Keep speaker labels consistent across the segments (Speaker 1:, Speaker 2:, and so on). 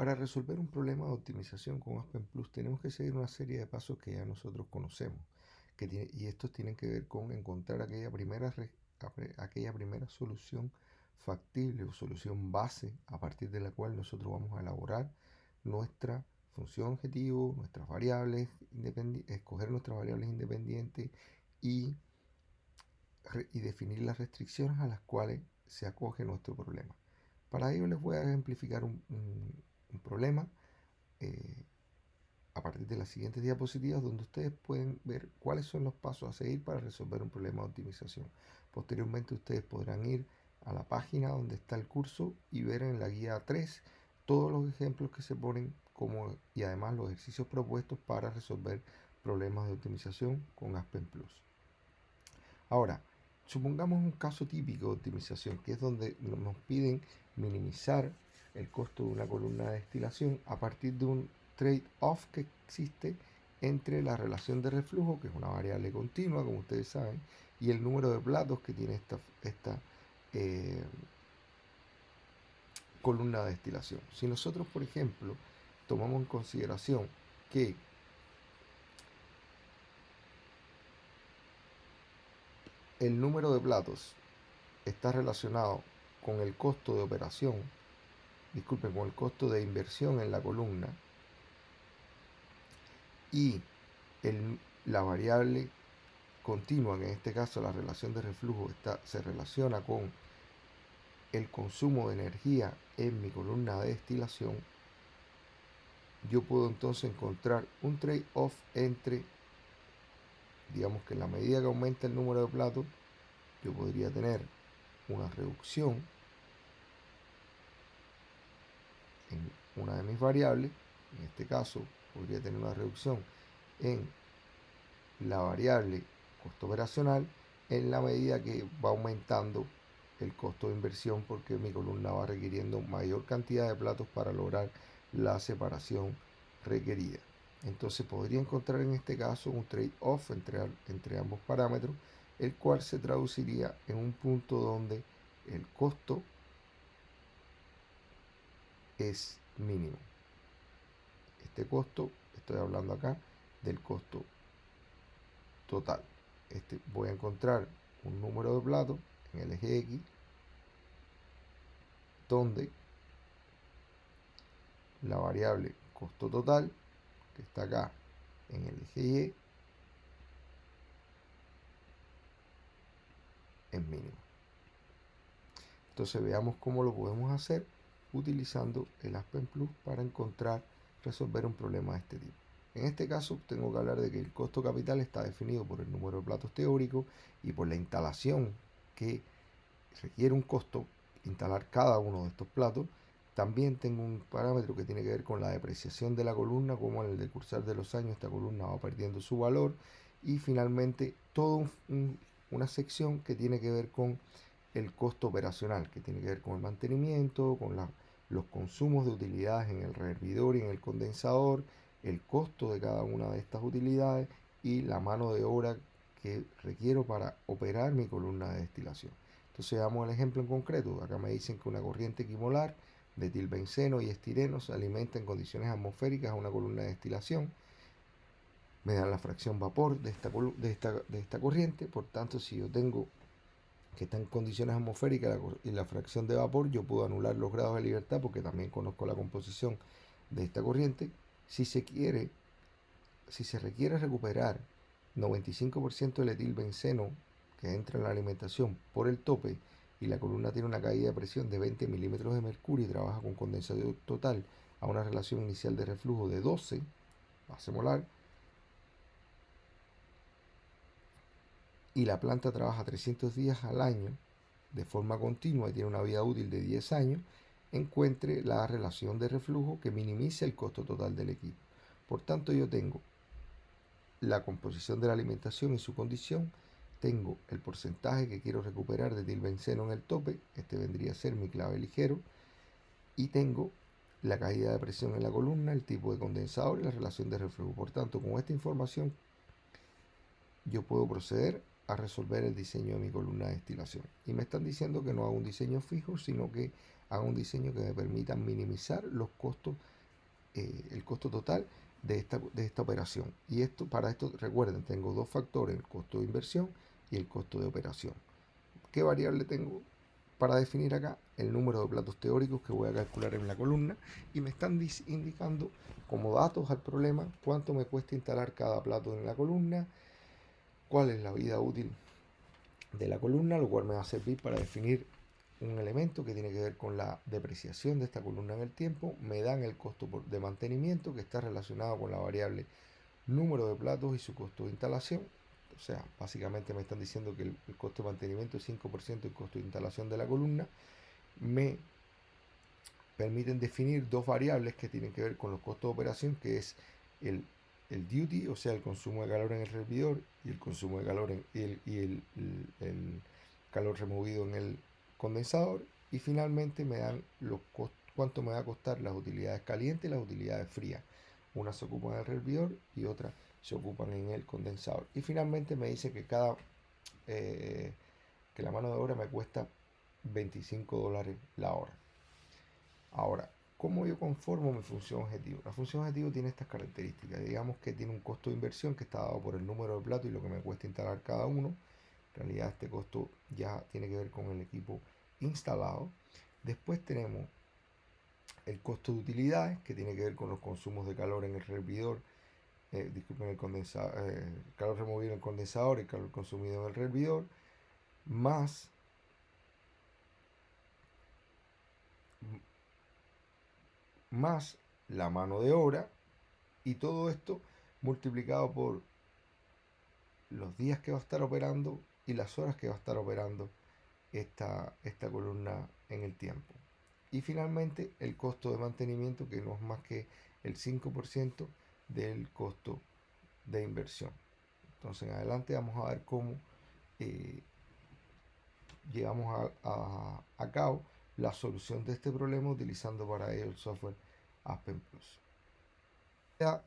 Speaker 1: Para resolver un problema de optimización con Aspen Plus tenemos que seguir una serie de pasos que ya nosotros conocemos, y estos tienen que ver con encontrar aquella primera solución factible o solución base a partir de la cual nosotros vamos a elaborar nuestra función objetivo, nuestras variables escoger nuestras variables independientes y, y definir las restricciones a las cuales se acoge nuestro problema. Para ello les voy a ejemplificar un problema eh, a partir de las siguientes diapositivas, donde ustedes pueden ver cuáles son los pasos a seguir para resolver un problema de optimización. Posteriormente ustedes podrán ir a la página donde está el curso y ver en la guía 3 todos los ejemplos que se ponen y además los ejercicios propuestos para resolver problemas de optimización con Aspen Plus. Ahora, supongamos un caso típico de optimización, que es donde nos piden minimizar el costo de una columna de destilación a partir de un trade-off que existe entre la relación de reflujo, que es una variable continua, como ustedes saben, y el número de platos que tiene esta eh, columna de destilación. Si nosotros, por ejemplo, tomamos en consideración que el número de platos está relacionado con el costo de operación, disculpen, con el costo de inversión en la columna, y la variable continua, que en este caso la relación de reflujo se relaciona con el consumo de energía en mi columna de destilación, yo puedo entonces encontrar un trade-off entre, digamos que en la medida que aumenta el número de platos, yo podría tener una reducción en una de mis variables. En este caso podría tener una reducción en la variable costo operacional en la medida que va aumentando el costo de inversión, porque mi columna va requiriendo mayor cantidad de platos para lograr la separación requerida. Entonces podría encontrar en este caso un trade-off entre ambos parámetros, el cual se traduciría en un punto donde el costo es mínimo. Este costo, estoy hablando acá del costo total. Voy a encontrar un número de platos en el eje X donde la variable costo total, que está acá en el eje Y, es mínimo. Entonces veamos cómo lo podemos hacer utilizando el Aspen Plus para resolver un problema de este tipo. En este caso tengo que hablar de que el costo capital está definido por el número de platos teóricos y por la instalación que requiere un costo instalar cada uno de estos platos. También tengo un parámetro que tiene que ver con la depreciación de la columna, como en el decursar de los años esta columna va perdiendo su valor. Y finalmente toda una sección que tiene que ver con el costo operacional, que tiene que ver con el mantenimiento, con los consumos de utilidades en el rehervidor y en el condensador, el costo de cada una de estas utilidades y la mano de obra que requiero para operar mi columna de destilación. Entonces damos el ejemplo en concreto. Acá me dicen que una corriente equimolar de etilbenceno y estireno se alimenta en condiciones atmosféricas a una columna de destilación. Me dan la fracción vapor de esta corriente. Por tanto, si yo tengo que está en condiciones atmosféricas y la fracción de vapor, yo puedo anular los grados de libertad porque también conozco la composición de esta corriente. Si se requiere recuperar 95% del etilbenceno que entra en la alimentación por el tope y la columna tiene una caída de presión de 20 milímetros de mercurio y trabaja con condensador total a una relación inicial de reflujo de 12 base molar, y la planta trabaja 300 días al año de forma continua y tiene una vida útil de 10 años, encuentre la relación de reflujo que minimice el costo total del equipo. Por tanto, yo tengo la composición de la alimentación y su condición, tengo el porcentaje que quiero recuperar de etilbenceno en el tope, este vendría a ser mi clave ligero, y tengo la caída de presión en la columna, el tipo de condensador y la relación de reflujo. Por tanto, con esta información yo puedo proceder a resolver el diseño de mi columna de destilación. Y me están diciendo que no haga un diseño fijo, sino que haga un diseño que me permita minimizar los costos, el costo total de esta operación. Y para esto, recuerden, tengo dos factores, el costo de inversión y el costo de operación. ¿Qué variable tengo para definir acá? El número de platos teóricos que voy a calcular en la columna, y me están indicando como datos al problema cuánto me cuesta instalar cada plato en la columna, cuál es la vida útil de la columna, lo cual me va a servir para definir un elemento que tiene que ver con la depreciación de esta columna en el tiempo. Me dan el costo de mantenimiento, que está relacionado con la variable número de platos y su costo de instalación. O sea, básicamente me están diciendo que el costo de mantenimiento es 5% del costo de instalación de la columna. Me permiten definir dos variables que tienen que ver con los costos de operación, que es el, el duty, o sea, el consumo de calor en el servidor, y el consumo de calor el calor removido en el condensador. Y finalmente me dan cuánto me va a costar las utilidades calientes y las utilidades frías. Una se ocupan en el servidor y otra se ocupan en el condensador. Y finalmente me dice que que la mano de obra me cuesta $25 la hora. Ahora, ¿cómo yo conformo mi función objetivo? La función objetivo tiene estas características. Digamos que tiene un costo de inversión que está dado por el número de platos y lo que me cuesta instalar cada uno. En realidad este costo ya tiene que ver con el equipo instalado. Después tenemos el costo de utilidades, que tiene que ver con los consumos de calor en el servidor, disculpen, el condensador, calor removido en el condensador y calor consumido en el servidor, más más la mano de obra, y todo esto multiplicado por los días que va a estar operando y las horas que va a estar operando esta columna en el tiempo. Y finalmente el costo de mantenimiento, que no es más que el 5% del costo de inversión. Entonces en adelante vamos a ver cómo llevamos a cabo la solución de este problema utilizando para ello el software Aspen Plus. Ya,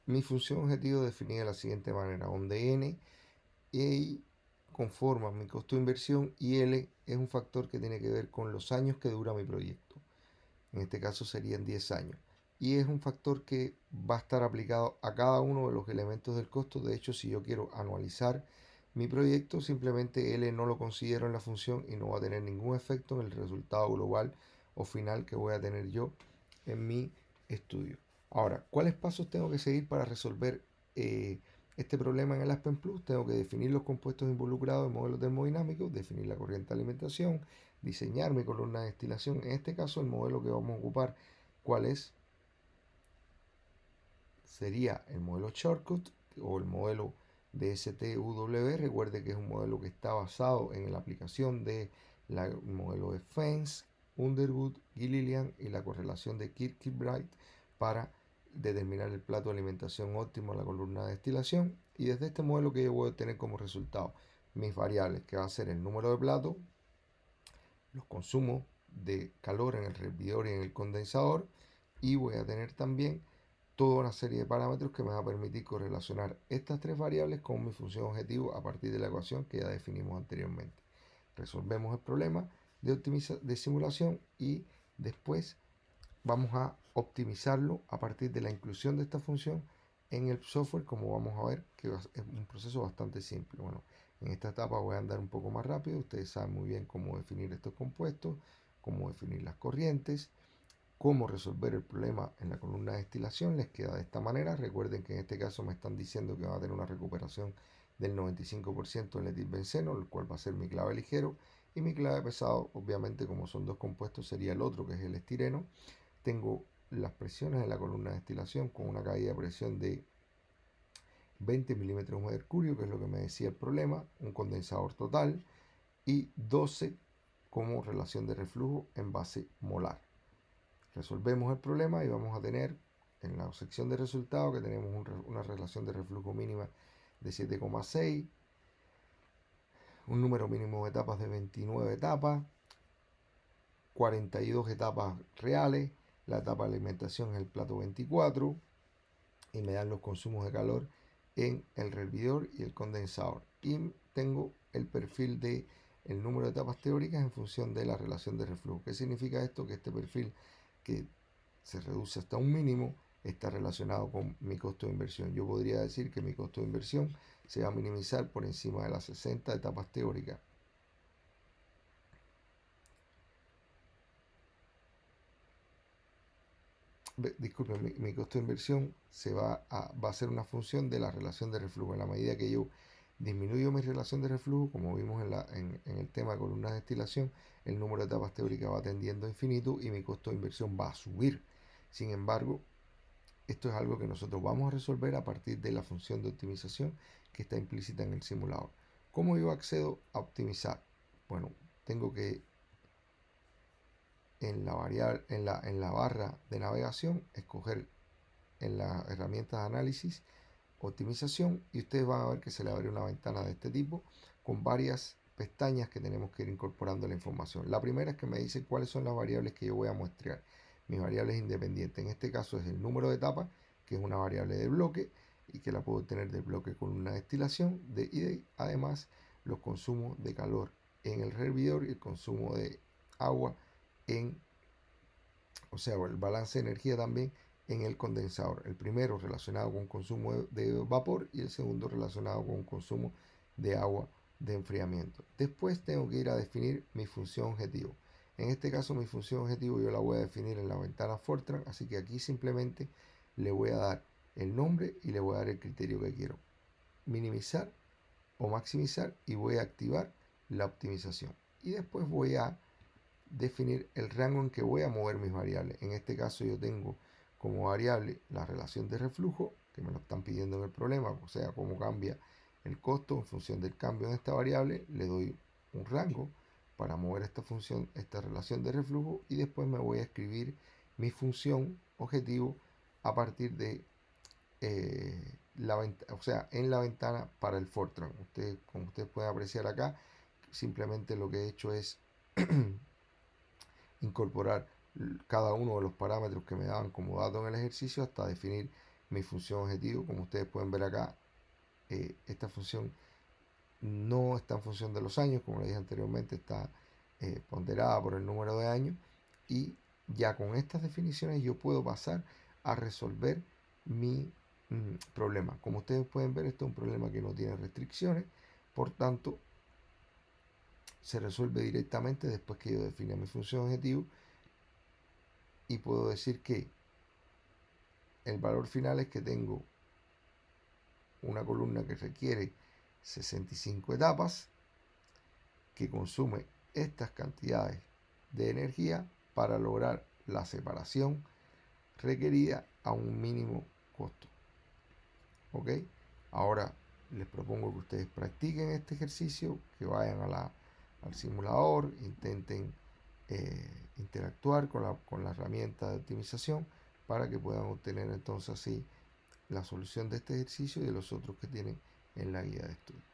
Speaker 1: mi función objetivo definida de la siguiente manera, donde n conforma mi costo de inversión y L es un factor que tiene que ver con los años que dura mi proyecto. En este caso serían 10 años. Y es un factor que va a estar aplicado a cada uno de los elementos del costo. De hecho, si yo quiero anualizar mi proyecto, simplemente L no lo considero en la función y no va a tener ningún efecto en el resultado global o final que voy a tener yo en mi estudio. Ahora, ¿cuáles pasos tengo que seguir para resolver este problema en el Aspen Plus? Tengo que definir los compuestos involucrados en modelos termodinámicos, definir la corriente de alimentación, diseñar mi columna de destilación. En este caso, el modelo que vamos a ocupar, ¿cuál es? Sería el modelo Shortcut o el modelo de STUW. Recuerde que es un modelo que está basado en la aplicación del modelo de Fence, Underwood, Gilliland y la correlación de Kirkbride para determinar el plato de alimentación óptimo en la columna de destilación. Y desde este modelo que yo voy a obtener como resultado mis variables, que va a ser el número de platos, los consumos de calor en el servidor y en el condensador, y voy a tener también toda una serie de parámetros que me va a permitir correlacionar estas tres variables con mi función objetivo a partir de la ecuación que ya definimos anteriormente. Resolvemos el problema de simulación y después vamos a optimizarlo a partir de la inclusión de esta función en el software, como vamos a ver, que es un proceso bastante simple. Bueno, en esta etapa voy a andar un poco más rápido. Ustedes saben muy bien cómo definir estos compuestos, cómo definir las corrientes, cómo resolver el problema en la columna de destilación. Les queda de esta manera. Recuerden que en este caso me están diciendo que va a tener una recuperación del 95% del etilbenceno, el cual va a ser mi clave ligero, y mi clave pesado, obviamente como son dos compuestos, sería el otro, que es el estireno. Tengo las presiones en la columna de destilación con una caída de presión de 20 milímetros de mercurio, que es lo que me decía el problema, un condensador total, y 12 como relación de reflujo en base molar. Resolvemos el problema y vamos a tener en la sección de resultados que tenemos una relación de reflujo mínima de 7,6, un número mínimo de etapas de 29 etapas, 42 etapas reales, la etapa de alimentación es el plato 24, y me dan los consumos de calor en el hervidor y el condensador. Y tengo el perfil de el número de etapas teóricas en función de la relación de reflujo. ¿Qué significa esto? Que este perfil, que se reduce hasta un mínimo, está relacionado con mi costo de inversión. Yo podría decir que mi costo de inversión se va a minimizar por encima de las 60 etapas teóricas. Disculpen, mi costo de inversión va a ser una función de la relación de reflujo. En la medida que yo disminuyo mi relación de reflujo, como vimos en el tema de columnas de destilación, el número de etapas teóricas va tendiendo a infinito y mi costo de inversión va a subir. Sin embargo, esto es algo que nosotros vamos a resolver a partir de la función de optimización que está implícita en el simulador. ¿Cómo yo accedo a optimizar? Bueno, tengo que en la barra de navegación escoger en las herramientas de análisis optimización y ustedes van a ver que se le abre una ventana de este tipo con varias pestañas que tenemos que ir incorporando la información. La primera es que me dice cuáles son las variables que yo voy a muestrear, mis variables independientes. En este caso es el número de etapas, que es una variable de bloque y que la puedo tener de bloque con una destilación y además los consumos de calor en el hervidor y el consumo de agua o sea, el balance de energía también en el condensador. El primero relacionado con consumo de vapor y el segundo relacionado con consumo de agua de enfriamiento. Después tengo que ir a definir mi función objetivo. En este caso mi función objetivo yo la voy a definir en la ventana Fortran, así que aquí simplemente le voy a dar el nombre y le voy a dar el criterio que quiero. Minimizar o maximizar y voy a activar la optimización. Y después voy a definir el rango en que voy a mover mis variables. En este caso yo tengo como variable la relación de reflujo, que me lo están pidiendo en el problema, o sea, cómo cambia el costo en función del cambio en esta variable. Le doy un rango para mover esta función, esta relación de reflujo, y después me voy a escribir mi función objetivo a partir de o sea, en la ventana para el Fortran. Como ustedes pueden apreciar acá, simplemente lo que he hecho es incorporar cada uno de los parámetros que me daban como dato en el ejercicio hasta definir mi función objetivo. Como ustedes pueden ver acá, esta función no está en función de los años, como le dije anteriormente, está ponderada por el número de años, y ya con estas definiciones yo puedo pasar a resolver mi problema. Como ustedes pueden ver, este es un problema que no tiene restricciones, por tanto se resuelve directamente después que yo define mi función objetivo, y puedo decir que el valor final es que tengo una columna que requiere 65 etapas, que consume estas cantidades de energía para lograr la separación requerida a un mínimo costo. ¿Ok? Ahora les propongo que ustedes practiquen este ejercicio, que vayan al simulador, intenten interactuar con la herramienta de optimización para que puedan obtener entonces así la solución de este ejercicio y de los otros que tienen en la guía de estudio.